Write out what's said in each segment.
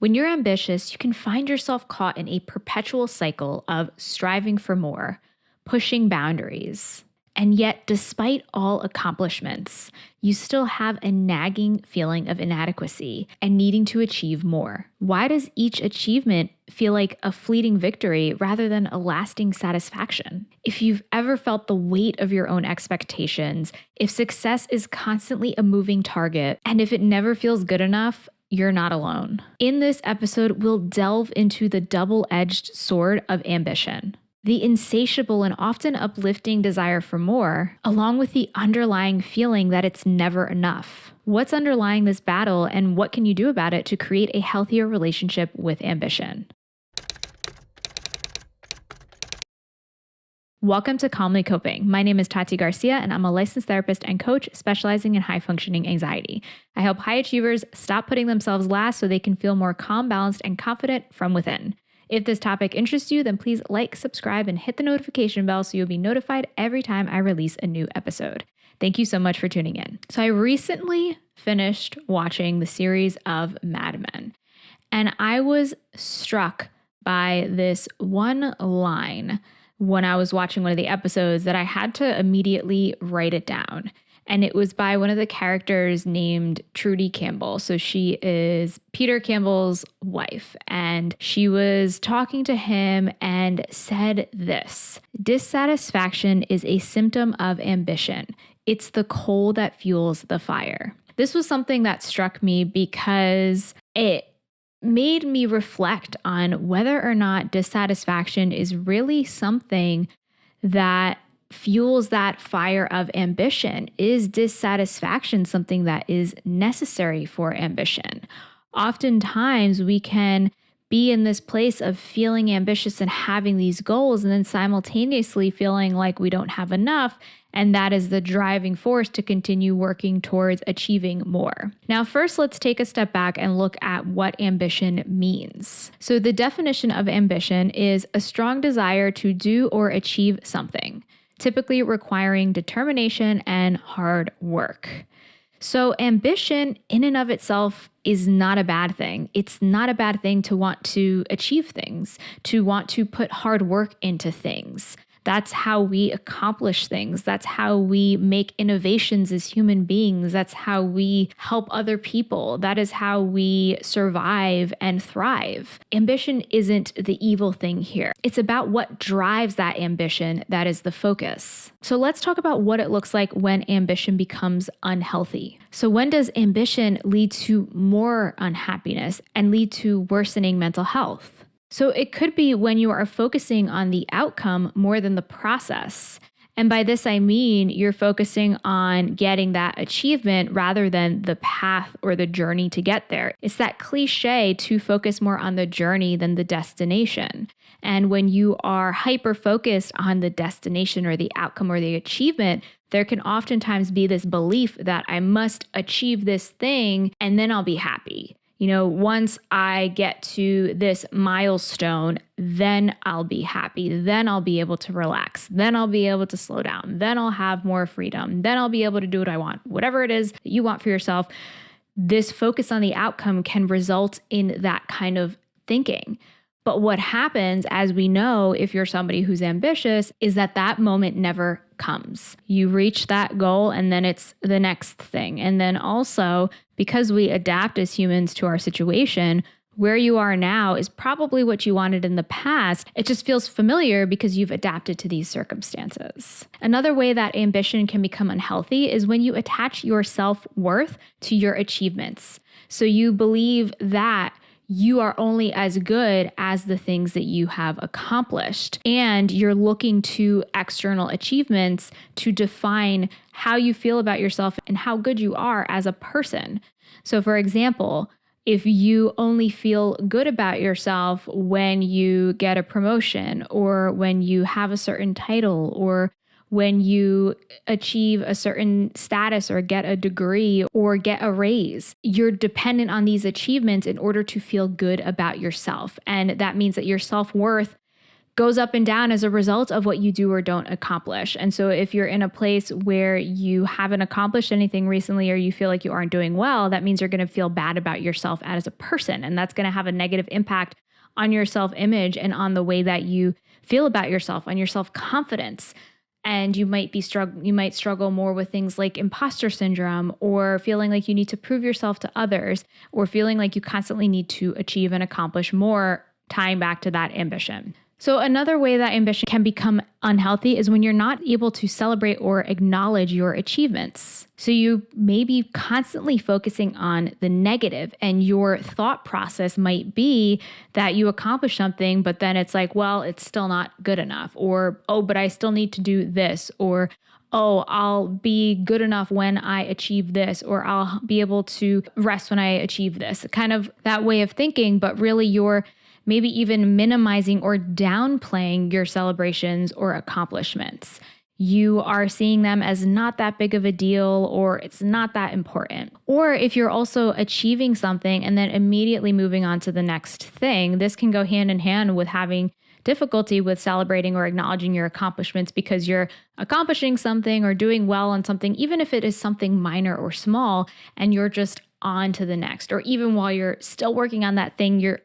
When you're ambitious, you can find yourself caught in a perpetual cycle of striving for more, pushing boundaries. And yet, despite all accomplishments, you still have a nagging feeling of inadequacy and needing to achieve more. Why does each achievement feel like a fleeting victory rather than a lasting satisfaction? If you've ever felt the weight of your own expectations, if success is constantly a moving target, and if it never feels good enough, you're not alone. In this episode, we'll delve into the double-edged sword of ambition. The insatiable and often uplifting desire for more, along with the underlying feeling that it's never enough. What's underlying this battle, and what can you do about it to create a healthier relationship with ambition? Welcome to Calmly Coping. My name is Tati Garcia, and I'm a licensed therapist and coach specializing in high-functioning anxiety. I help high achievers stop putting themselves last so they can feel more calm, balanced, and confident from within. If this topic interests you, then please like, subscribe, and hit the notification bell so you'll be notified every time I release a new episode. Thank you so much for tuning in. So I recently finished watching the series of Mad Men, and I was struck by this one line when I was watching one of the episodes that I had to immediately write it down. And it was by one of the characters named Trudy Campbell. So she is Peter Campbell's wife. And she was talking to him and said this: "Dissatisfaction is a symptom of ambition. It's the coal that fuels the fire." This was something that struck me because it made me reflect on whether or not dissatisfaction is really something that fuels that fire of ambition. Is dissatisfaction something that is necessary for ambition? Oftentimes we can be in this place of feeling ambitious and having these goals and then simultaneously feeling like we don't have enough. And that is the driving force to continue working towards achieving more. Now, first, let's take a step back and look at what ambition means. So the definition of ambition is a strong desire to do or achieve something, typically requiring determination and hard work. So ambition in and of itself is not a bad thing. It's not a bad thing to want to achieve things, to want to put hard work into things. That's how we accomplish things. That's how we make innovations as human beings. That's how we help other people. That is how we survive and thrive. Ambition isn't the evil thing here. It's about what drives that ambition that is the focus. So let's talk about what it looks like when ambition becomes unhealthy. So when does ambition lead to more unhappiness and lead to worsening mental health? So it could be when you are focusing on the outcome more than the process. And by this, I mean you're focusing on getting that achievement rather than the path or the journey to get there. It's that cliche to focus more on the journey than the destination. And when you are hyper-focused on the destination or the outcome or the achievement, there can oftentimes be this belief that I must achieve this thing and then I'll be happy. You know, once I get to this milestone, then I'll be happy. Then I'll be able to relax. Then I'll be able to slow down. Then I'll have more freedom. Then I'll be able to do what I want. Whatever it is that you want for yourself, this focus on the outcome can result in that kind of thinking. But what happens, as we know, if you're somebody who's ambitious, is that that moment never comes. You reach that goal and then it's the next thing. And then also, because we adapt as humans to our situation, where you are now is probably what you wanted in the past. It just feels familiar because you've adapted to these circumstances. Another way that ambition can become unhealthy is when you attach your self-worth to your achievements. So you believe that you are only as good as the things that you have accomplished. And you're looking to external achievements to define how you feel about yourself and how good you are as a person. So for example, if you only feel good about yourself when you get a promotion or when you have a certain title or when you achieve a certain status or get a degree or get a raise, you're dependent on these achievements in order to feel good about yourself. And that means that your self-worth goes up and down as a result of what you do or don't accomplish. And so if you're in a place where you haven't accomplished anything recently or you feel like you aren't doing well, that means you're going to feel bad about yourself as a person. And that's going to have a negative impact on your self-image and on the way that you feel about yourself, on your self-confidence. And you might struggle more with things like imposter syndrome, or feeling like you need to prove yourself to others, or feeling like you constantly need to achieve and accomplish more, tying back to that ambition. So another way that ambition can become unhealthy is when you're not able to celebrate or acknowledge your achievements. So you may be constantly focusing on the negative, and your thought process might be that you accomplish something, but then it's like, well, it's still not good enough, or, oh, but I still need to do this, or, oh, I'll be good enough when I achieve this, or I'll be able to rest when I achieve this. Kind of that way of thinking, but really you're maybe even minimizing or downplaying your celebrations or accomplishments. You are seeing them as not that big of a deal, or it's not that important. Or if you're also achieving something and then immediately moving on to the next thing, this can go hand in hand with having difficulty with celebrating or acknowledging your accomplishments, because you're accomplishing something or doing well on something, even if it is something minor or small, and you're just on to the next. Or even while you're still working on that thing, you're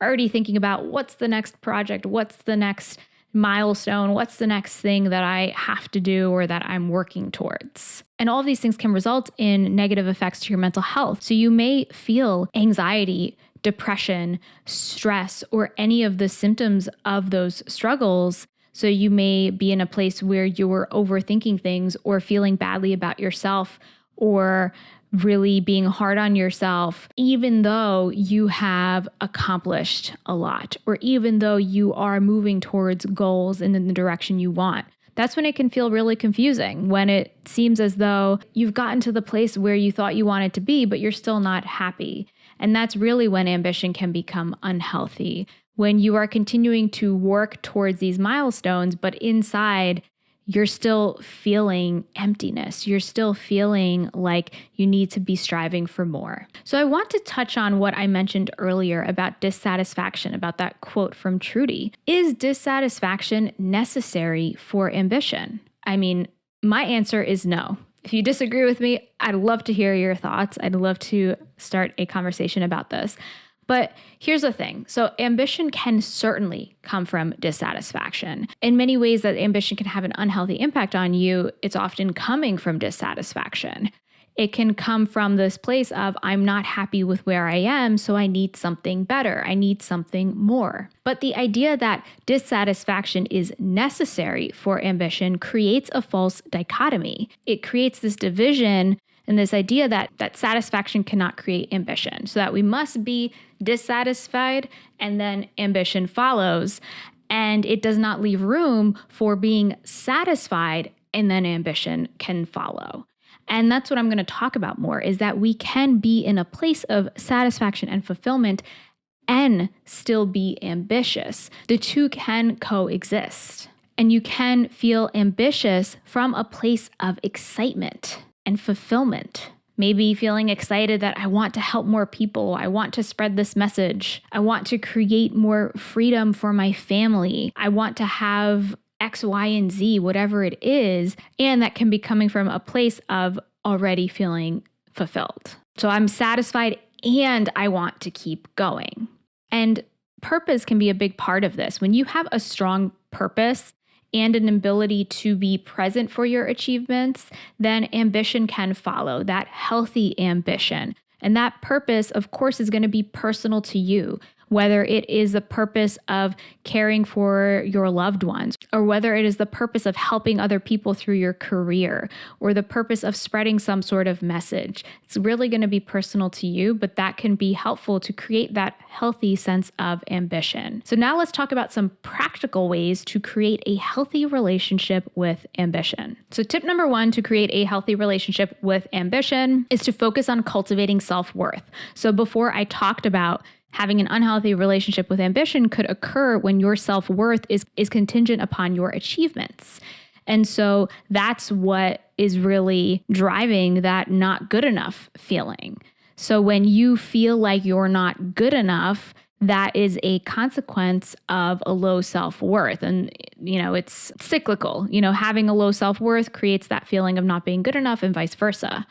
already thinking about what's the next project, what's the next milestone, what's the next thing that I have to do or that I'm working towards. And all of these things can result in negative effects to your mental health. So you may feel anxiety, depression, stress, or any of the symptoms of those struggles. So you may be in a place where you're overthinking things, or feeling badly about yourself, or really being hard on yourself, even though you have accomplished a lot, or even though you are moving towards goals and in the direction you want. That's when it can feel really confusing, when it seems as though you've gotten to the place where you thought you wanted to be, but you're still not happy. And that's really when ambition can become unhealthy, when you are continuing to work towards these milestones, but inside you're still feeling emptiness. You're still feeling like you need to be striving for more. So I want to touch on what I mentioned earlier about dissatisfaction, about that quote from Trudy. Is dissatisfaction necessary for ambition? I mean, my answer is no. If you disagree with me, I'd love to hear your thoughts. I'd love to start a conversation about this. But here's the thing. So ambition can certainly come from dissatisfaction. In many ways that ambition can have an unhealthy impact on you, it's often coming from dissatisfaction. It can come from this place of, I'm not happy with where I am, so I need something better. I need something more. But the idea that dissatisfaction is necessary for ambition creates a false dichotomy. It creates this division and this idea that satisfaction cannot create ambition, so that we must be dissatisfied and then ambition follows. And it does not leave room for being satisfied and then ambition can follow. And that's what I'm going to talk about more, is that we can be in a place of satisfaction and fulfillment and still be ambitious. The two can coexist. And you can feel ambitious from a place of excitement and fulfillment. Maybe feeling excited that I want to help more people. I want to spread this message. I want to create more freedom for my family. I want to have X, Y, and Z, whatever it is. And that can be coming from a place of already feeling fulfilled. So I'm satisfied and I want to keep going. And purpose can be a big part of this. When you have a strong purpose and an ability to be present for your achievements, then ambition can follow, that healthy ambition. And that purpose, of course, is going to be personal to you, whether it is the purpose of caring for your loved ones, or whether it is the purpose of helping other people through your career, or the purpose of spreading some sort of message. It's really going to be personal to you, but that can be helpful to create that healthy sense of ambition. So now let's talk about some practical ways to create a healthy relationship with ambition. So tip number 1 to create a healthy relationship with ambition is to focus on cultivating self-worth. So before I talked about having an unhealthy relationship with ambition could occur when your self-worth is contingent upon your achievements. And so that's what is really driving that not good enough feeling. So when you feel like you're not good enough, that is a consequence of a low self-worth. And, it's cyclical. Having a low self-worth creates that feeling of not being good enough and vice versa.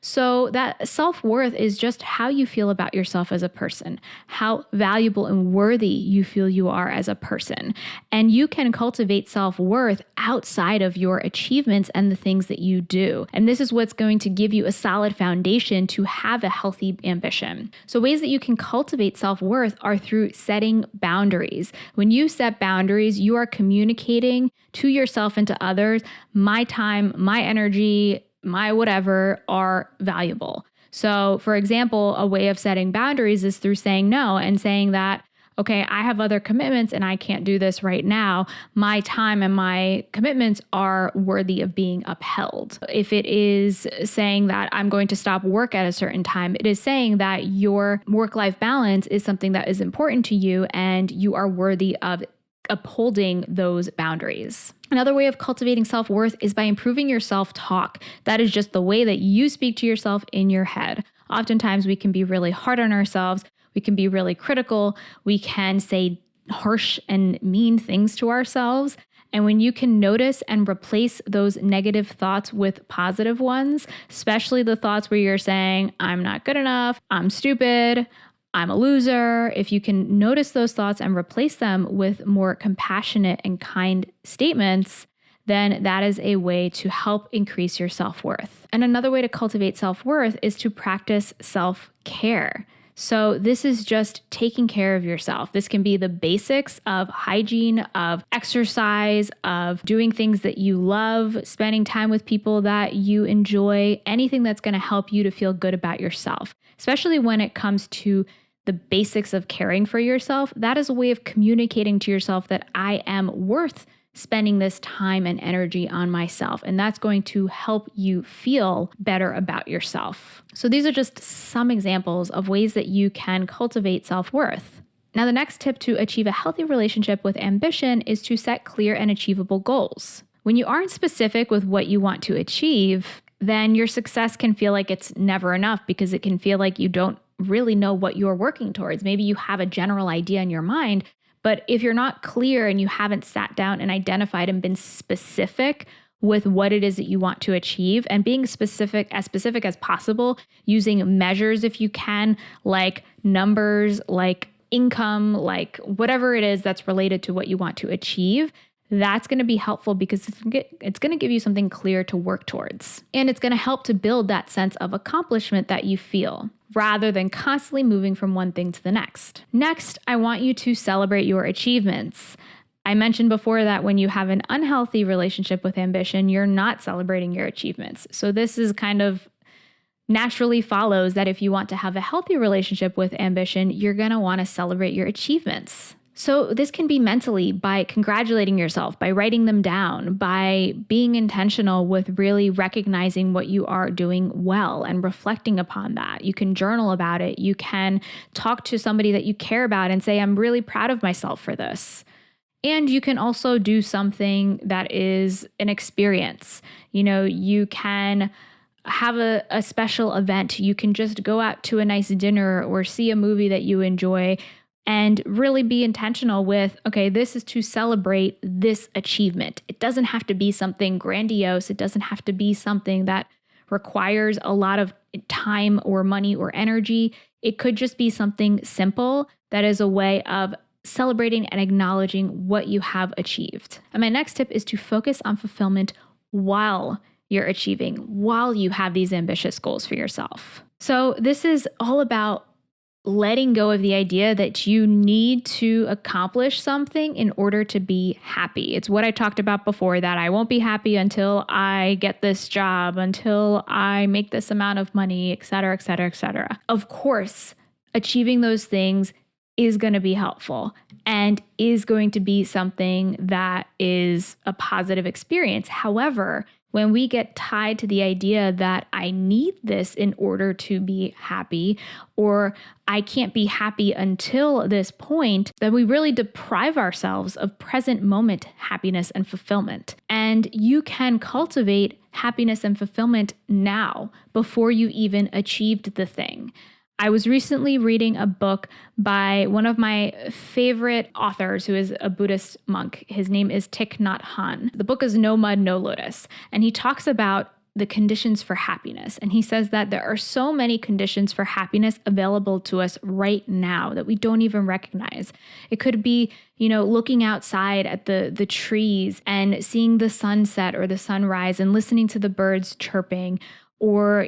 So that self-worth is just how you feel about yourself as a person, how valuable and worthy you feel you are as a person. And you can cultivate self-worth outside of your achievements and the things that you do. And this is what's going to give you a solid foundation to have a healthy ambition. So ways that you can cultivate self-worth are through setting boundaries. When you set boundaries, you are communicating to yourself and to others, my time, my energy, my whatever are valuable. So for example, a way of setting boundaries is through saying no and saying that, okay, I have other commitments and I can't do this right now. My time and my commitments are worthy of being upheld. If it is saying that I'm going to stop work at a certain time, it is saying that your work-life balance is something that is important to you and you are worthy of upholding those boundaries. Another way of cultivating self-worth is by improving your self-talk. That is just the way that you speak to yourself in your head. Oftentimes we can be really hard on ourselves. We can be really critical. We can say harsh and mean things to ourselves. And when you can notice and replace those negative thoughts with positive ones, especially the thoughts where you're saying, I'm not good enough, I'm stupid, I'm a loser. If you can notice those thoughts and replace them with more compassionate and kind statements, then that is a way to help increase your self-worth. And another way to cultivate self-worth is to practice self-care. So this is just taking care of yourself. This can be the basics of hygiene, of exercise, of doing things that you love, spending time with people that you enjoy, anything that's going to help you to feel good about yourself. Especially when it comes to the basics of caring for yourself, that is a way of communicating to yourself that I am worth spending this time and energy on myself. And that's going to help you feel better about yourself. So these are just some examples of ways that you can cultivate self-worth. Now, the next tip to achieve a healthy relationship with ambition is to set clear and achievable goals. When you aren't specific with what you want to achieve, then your success can feel like it's never enough because it can feel like you don't really know what you're working towards. Maybe you have a general idea in your mind, but if you're not clear and you haven't sat down and identified and been specific with what it is that you want to achieve and being specific as possible, using measures if you can, like numbers, like income, like whatever it is that's related to what you want to achieve, that's going to be helpful because it's going to give you something clear to work towards. And it's going to help to build that sense of accomplishment that you feel, rather than constantly moving from one thing to the next. Next, I want you to celebrate your achievements. I mentioned before that when you have an unhealthy relationship with ambition, you're not celebrating your achievements. So this is kind of naturally follows that if you want to have a healthy relationship with ambition, you're going to want to celebrate your achievements. So this can be mentally by congratulating yourself, by writing them down, by being intentional with really recognizing what you are doing well and reflecting upon that. You can journal about it. You can talk to somebody that you care about and say, I'm really proud of myself for this. And you can also do something that is an experience. You can have a special event. You can just go out to a nice dinner or see a movie that you enjoy and really be intentional with, okay, this is to celebrate this achievement. It doesn't have to be something grandiose. It doesn't have to be something that requires a lot of time or money or energy. It could just be something simple that is a way of celebrating and acknowledging what you have achieved. And my next tip is to focus on fulfillment while you're achieving, while you have these ambitious goals for yourself. So this is all about letting go of the idea that you need to accomplish something in order to be happy. It's what I talked about before, that I won't be happy until I get this job, until I make this amount of money, et cetera, et cetera, et cetera. Of course, achieving those things is going to be helpful and is going to be something that is a positive experience. However, when we get tied to the idea that I need this in order to be happy, or I can't be happy until this point, then we really deprive ourselves of present moment happiness and fulfillment. And you can cultivate happiness and fulfillment now before you even achieved the thing. I was recently reading a book by one of my favorite authors who is a Buddhist monk. His name is Thich Nhat Hanh. The book is No Mud, No Lotus. And he talks about the conditions for happiness. And he says that there are so many conditions for happiness available to us right now that we don't even recognize. It could be, looking outside at the trees and seeing the sunset or the sunrise and listening to the birds chirping, or,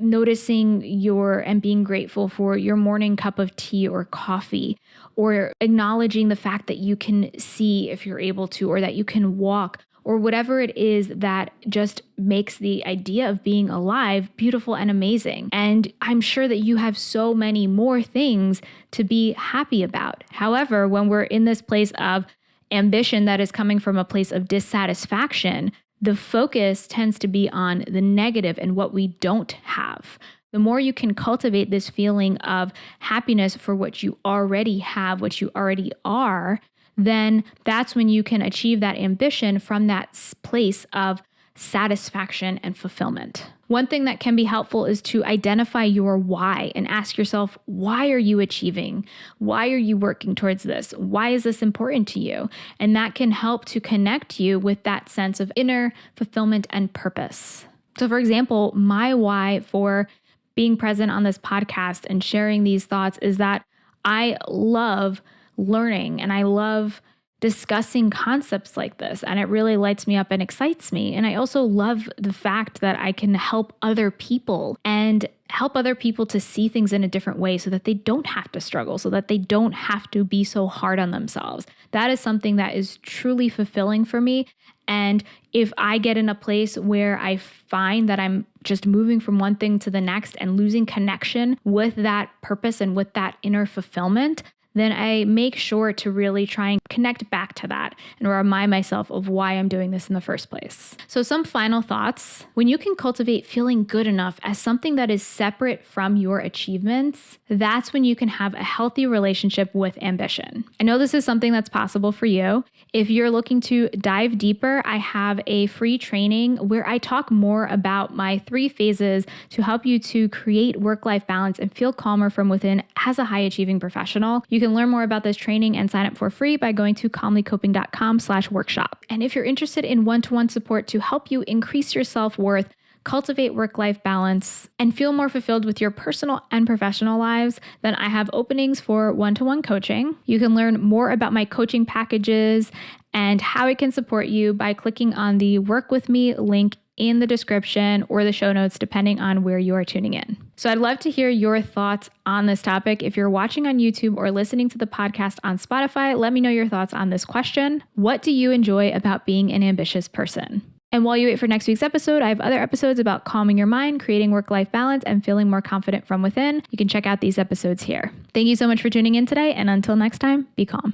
noticing and being grateful for your morning cup of tea or coffee, or acknowledging the fact that you can see if you're able to, or that you can walk, or whatever it is that just makes the idea of being alive beautiful and amazing. And I'm sure that you have so many more things to be happy about. However, when we're in this place of ambition that is coming from a place of dissatisfaction, the focus tends to be on the negative and what we don't have. The more you can cultivate this feeling of happiness for what you already have, what you already are, then that's when you can achieve that ambition from that place of satisfaction and fulfillment. One thing that can be helpful is to identify your why and ask yourself, why are you achieving? Why are you working towards this? Why is this important to you? And that can help to connect you with that sense of inner fulfillment and purpose. So for example, my why for being present on this podcast and sharing these thoughts is that I love learning and I love discussing concepts like this, and it really lights me up and excites me. And I also love the fact that I can help other people and help other people to see things in a different way so that they don't have to struggle, so that they don't have to be so hard on themselves. That is something that is truly fulfilling for me. And if I get in a place where I find that I'm just moving from one thing to the next and losing connection with that purpose and with that inner fulfillment, then I make sure to really try and connect back to that and remind myself of why I'm doing this in the first place. So some final thoughts. When you can cultivate feeling good enough as something that is separate from your achievements, that's when you can have a healthy relationship with ambition. I know this is something that's possible for you. If you're looking to dive deeper, I have a free training where I talk more about my 3 phases to help you to create work-life balance and feel calmer from within as a high-achieving professional. You can learn more about this training and sign up for free by going to calmlycoping.com/workshop. And if you're interested in one-to-one support to help you increase your self-worth, cultivate work-life balance, and feel more fulfilled with your personal and professional lives, then I have openings for one-to-one coaching. You can learn more about my coaching packages and how it can support you by clicking on the Work With Me link in the description or the show notes, depending on where you are tuning in. So I'd love to hear your thoughts on this topic. If you're watching on YouTube or listening to the podcast on Spotify, let me know your thoughts on this question. What do you enjoy about being an ambitious person? And while you wait for next week's episode, I have other episodes about calming your mind, creating work-life balance, and feeling more confident from within. You can check out these episodes here. Thank you so much for tuning in today, and until next time, be calm.